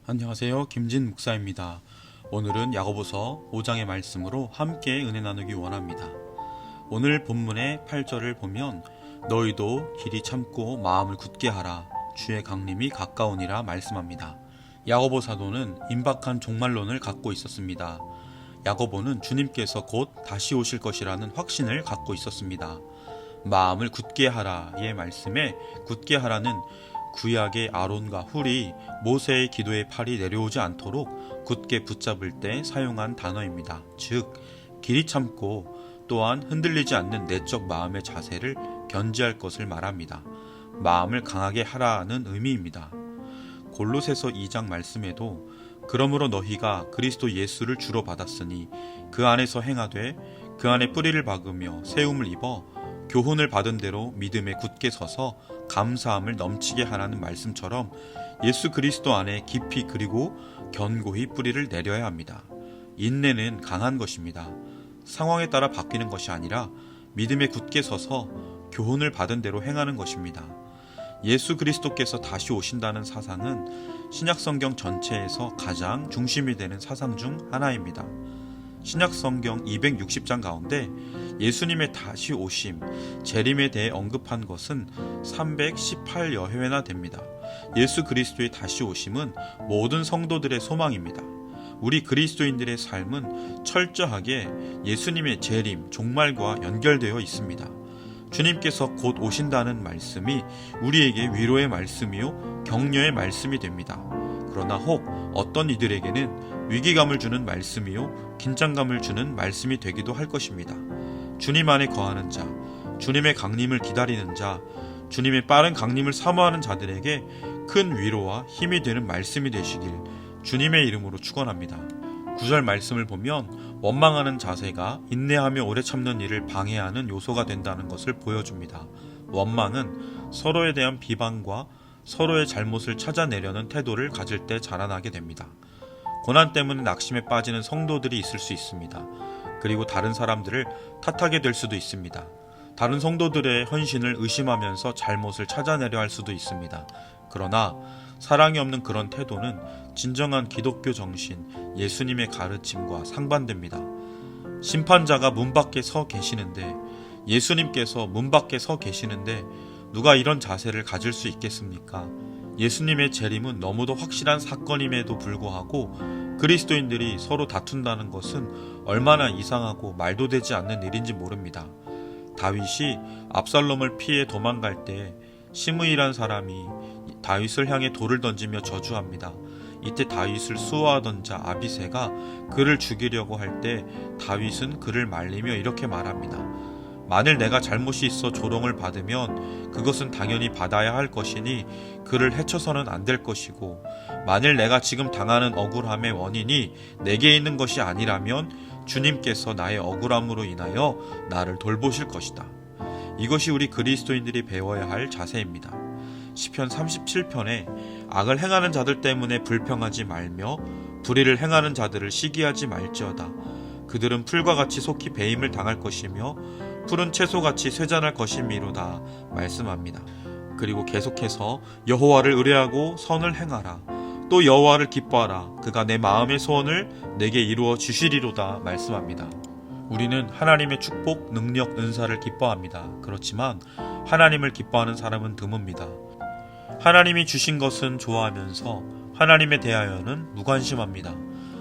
안녕하세요. 김진 목사입니다. 오늘은 야고보서 5장의 말씀으로 함께 은혜 나누기 원합니다. 오늘 본문의 8절을 보면 너희도 길이 참고 마음을 굳게 하라. 주의 강림이 가까우니라 말씀합니다. 야고보 사도는 임박한 종말론을 갖고 있었습니다. 야고보는 주님께서 곧 다시 오실 것이라는 확신을 갖고 있었습니다. 마음을 굳게 하라의 말씀에 굳게 하라는 구약의 아론과 훌이 모세의 기도의 팔이 내려오지 않도록 굳게 붙잡을 때 사용한 단어입니다. 즉, 길이 참고 또한 흔들리지 않는 내적 마음의 자세를 견지할 것을 말합니다. 마음을 강하게 하라는 의미입니다. 골로새서 2장 말씀에도 그러므로 너희가 그리스도 예수를 주로 받았으니 그 안에서 행하되 그 안에 뿌리를 박으며 세움을 입어 교훈을 받은 대로 믿음에 굳게 서서 감사함을 넘치게 하라는 말씀처럼 예수 그리스도 안에 깊이 그리고 견고히 뿌리를 내려야 합니다. 인내는 강한 것입니다. 상황에 따라 바뀌는 것이 아니라 믿음에 굳게 서서 교훈을 받은 대로 행하는 것입니다. 예수 그리스도께서 다시 오신다는 사상은 신약성경 전체에서 가장 중심이 되는 사상 중 하나입니다. 신약성경 260장 가운데 예수님의 다시 오심, 재림에 대해 언급한 것은 318여 회나 됩니다. 예수 그리스도의 다시 오심은 모든 성도들의 소망입니다. 우리 그리스도인들의 삶은 철저하게 예수님의 재림, 종말과 연결되어 있습니다. 주님께서 곧 오신다는 말씀이 우리에게 위로의 말씀이요 격려의 말씀이 됩니다. 그러나 혹 어떤 이들에게는 위기감을 주는 말씀이요 긴장감을 주는 말씀이 되기도 할 것입니다. 주님 안에 거하는 자, 주님의 강림을 기다리는 자, 주님의 빠른 강림을 사모하는 자들에게 큰 위로와 힘이 되는 말씀이 되시길 주님의 이름으로 축원합니다. 9절 말씀을 보면 원망하는 자세가 인내하며 오래 참는 일을 방해하는 요소가 된다는 것을 보여줍니다. 원망은 서로에 대한 비방과 서로의 잘못을 찾아내려는 태도를 가질 때 자라나게 됩니다. 고난 때문에 낙심에 빠지는 성도들이 있을 수 있습니다. 그리고 다른 사람들을 탓하게 될 수도 있습니다. 다른 성도들의 헌신을 의심하면서 잘못을 찾아내려 할 수도 있습니다. 그러나 사랑이 없는 그런 태도는 진정한 기독교 정신, 예수님의 가르침과 상반됩니다. 심판자가 문 밖에 서 계시는데, 예수님께서 문 밖에 서 계시는데 누가 이런 자세를 가질 수 있겠습니까? 예수님의 재림은 너무도 확실한 사건임에도 불구하고 그리스도인들이 서로 다툰다는 것은 얼마나 이상하고 말도 되지 않는 일인지 모릅니다. 다윗이 압살롬을 피해 도망갈 때 시므이란 사람이 다윗을 향해 돌을 던지며 저주합니다. 이때 다윗을 수호하던 자 아비새가 그를 죽이려고 할 때 다윗은 그를 말리며 이렇게 말합니다. 만일 내가 잘못이 있어 조롱을 받으면 그것은 당연히 받아야 할 것이니 그를 해쳐서는 안 될 것이고, 만일 내가 지금 당하는 억울함의 원인이 내게 있는 것이 아니라면 주님께서 나의 억울함으로 인하여 나를 돌보실 것이다. 이것이 우리 그리스도인들이 배워야 할 자세입니다. 시편 37편에 악을 행하는 자들 때문에 불평하지 말며 불의를 행하는 자들을 시기하지 말지어다. 그들은 풀과 같이 속히 배임을 당할 것이며 푸른 채소같이 쇠잔할 것이미로다 말씀합니다. 그리고 계속해서 여호와를 의뢰하고 선을 행하라. 또 여호와를 기뻐하라. 그가 내 마음의 소원을 내게 이루어 주시리로다 말씀합니다. 우리는 하나님의 축복, 능력, 은사를 기뻐합니다. 그렇지만 하나님을 기뻐하는 사람은 드뭅니다. 하나님이 주신 것은 좋아하면서 하나님에 대하여는 무관심합니다.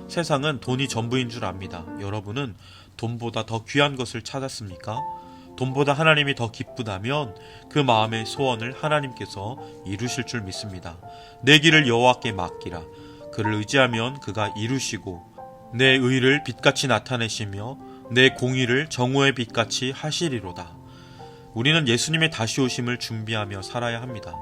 세상은 돈이 전부인 줄 압니다. 여러분은 돈보다 더 귀한 것을 찾았습니까? 돈보다 하나님이 더 기쁘다면 그 마음의 소원을 하나님께서 이루실 줄 믿습니다. 내 길을 여호와께 맡기라. 그를 의지하면 그가 이루시고 내 의를 빛같이 나타내시며 내 공의를 정오의 빛같이 하시리로다. 우리는 예수님의 다시 오심을 준비하며 살아야 합니다.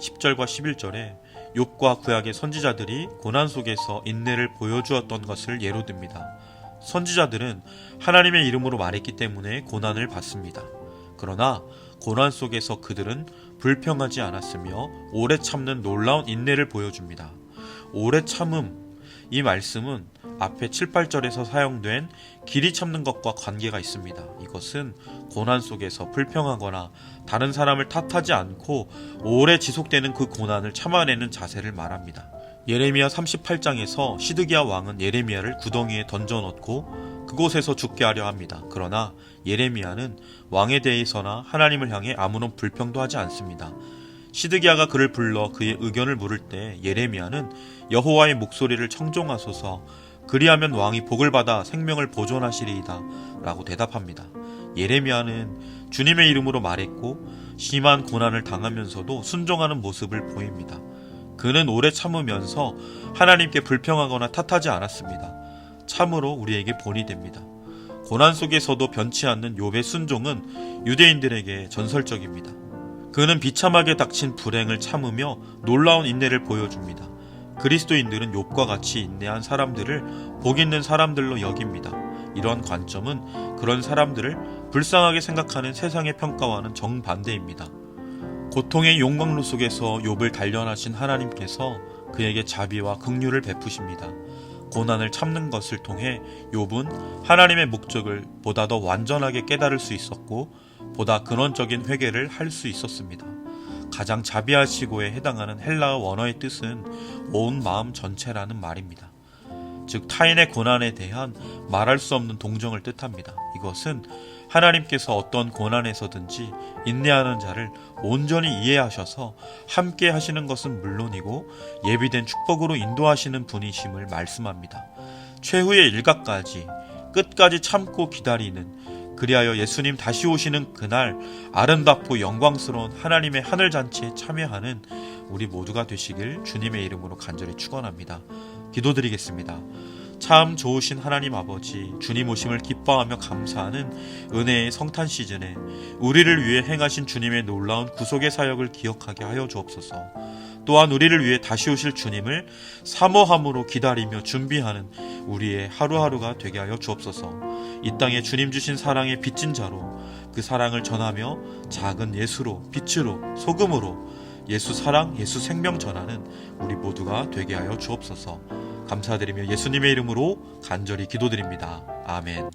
10절과 11절에 욥과 구약의 선지자들이 고난 속에서 인내를 보여주었던 것을 예로 듭니다. 선지자들은 하나님의 이름으로 말했기 때문에 고난을 받습니다. 그러나 고난 속에서 그들은 불평하지 않았으며 오래 참는 놀라운 인내를 보여줍니다. 오래 참음, 이 말씀은 앞에 7, 8절에서 사용된 길이 참는 것과 관계가 있습니다. 이것은 고난 속에서 불평하거나 다른 사람을 탓하지 않고 오래 지속되는 그 고난을 참아내는 자세를 말합니다. 예레미야 38장에서 시드기야 왕은 예레미야를 구덩이에 던져넣고 그곳에서 죽게 하려 합니다. 그러나 예레미야는 왕에 대해서나 하나님을 향해 아무런 불평도 하지 않습니다. 시드기야가 그를 불러 그의 의견을 물을 때 예레미야는 여호와의 목소리를 청종하소서, 그리하면 왕이 복을 받아 생명을 보존하시리이다 라고 대답합니다. 예레미야는 주님의 이름으로 말했고 심한 고난을 당하면서도 순종하는 모습을 보입니다. 그는 오래 참으면서 하나님께 불평하거나 탓하지 않았습니다. 참으로 우리에게 본이 됩니다. 고난 속에서도 변치 않는 욥의 순종은 유대인들에게 전설적입니다. 그는 비참하게 닥친 불행을 참으며 놀라운 인내를 보여줍니다. 그리스도인들은 욥과 같이 인내한 사람들을 복 있는 사람들로 여깁니다. 이러한 관점은 그런 사람들을 불쌍하게 생각하는 세상의 평가와는 정반대입니다. 고통의 용광로 속에서 욥을 단련하신 하나님께서 그에게 자비와 긍휼을 베푸십니다. 고난을 참는 것을 통해 욥은 하나님의 목적을 보다 더 완전하게 깨달을 수 있었고 보다 근원적인 회개를 할 수 있었습니다. 가장 자비하시고에 해당하는 헬라어 원어의 뜻은 온 마음 전체라는 말입니다. 즉 타인의 고난에 대한 말할 수 없는 동정을 뜻합니다. 이것은 하나님께서 어떤 고난에서든지 인내하는 자를 온전히 이해하셔서 함께 하시는 것은 물론이고 예비된 축복으로 인도하시는 분이심을 말씀합니다. 최후의 일각까지 끝까지 참고 기다리는, 그리하여 예수님 다시 오시는 그날 아름답고 영광스러운 하나님의 하늘잔치에 참여하는 우리 모두가 되시길 주님의 이름으로 간절히 축원합니다. 기도드리겠습니다. 참 좋으신 하나님 아버지, 주님 오심을 기뻐하며 감사하는 은혜의 성탄 시즌에 우리를 위해 행하신 주님의 놀라운 구속의 사역을 기억하게 하여 주옵소서. 또한 우리를 위해 다시 오실 주님을 사모함으로 기다리며 준비하는 우리의 하루하루가 되게 하여 주옵소서. 이 땅에 주님 주신 사랑의 빚진 자로 그 사랑을 전하며 작은 예수로, 빛으로, 소금으로 예수 사랑, 예수 생명 전하는 우리 모두가 되게 하여 주옵소서. 감사드리며 예수님의 이름으로 간절히 기도드립니다. 아멘.